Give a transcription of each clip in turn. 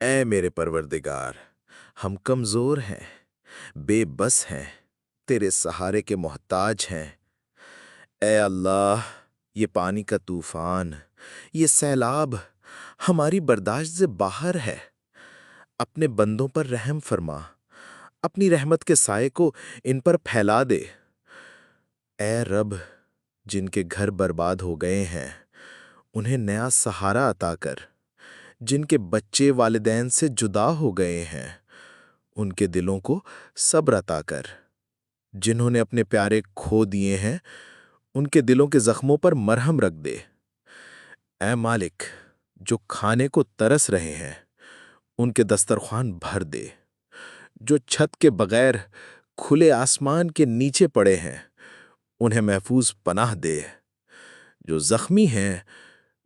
اے میرے پروردگار، ہم کمزور ہیں، بے بس ہیں، تیرے سہارے کے محتاج ہیں۔ اے اللہ، یہ پانی کا طوفان، یہ سیلاب ہماری برداشت سے باہر ہے۔ اپنے بندوں پر رحم فرما، اپنی رحمت کے سائے کو ان پر پھیلا دے۔ اے رب، جن کے گھر برباد ہو گئے ہیں انہیں نیا سہارا عطا کر۔ جن کے بچے والدین سے جدا ہو گئے ہیں ان کے دلوں کو صبر عطا کر۔ جنہوں نے اپنے پیارے کھو دیے ہیں ان کے دلوں کے زخموں پر مرہم رکھ دے۔ اے مالک، جو کھانے کو ترس رہے ہیں ان کے دسترخوان بھر دے۔ جو چھت کے بغیر کھلے آسمان کے نیچے پڑے ہیں انہیں محفوظ پناہ دے۔ جو زخمی ہیں،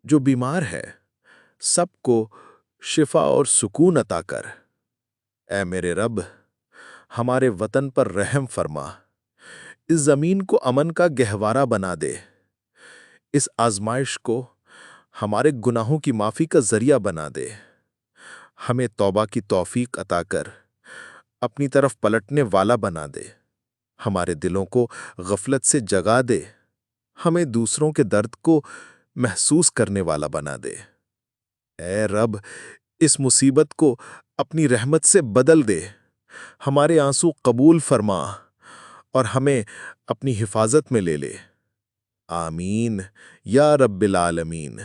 جو بیمار ہے، سب کو شفا اور سکون عطا کر۔ اے میرے رب، ہمارے وطن پر رحم فرما، اس زمین کو امن کا گہوارہ بنا دے۔ اس آزمائش کو ہمارے گناہوں کی معافی کا ذریعہ بنا دے۔ ہمیں توبہ کی توفیق عطا کر، اپنی طرف پلٹنے والا بنا دے۔ ہمارے دلوں کو غفلت سے جگا دے، ہمیں دوسروں کے درد کو محسوس کرنے والا بنا دے۔ اے رب، اس مصیبت کو اپنی رحمت سے بدل دے۔ ہمارے آنسو قبول فرما اور ہمیں اپنی حفاظت میں لے لے۔ آمین یا رب العالمین۔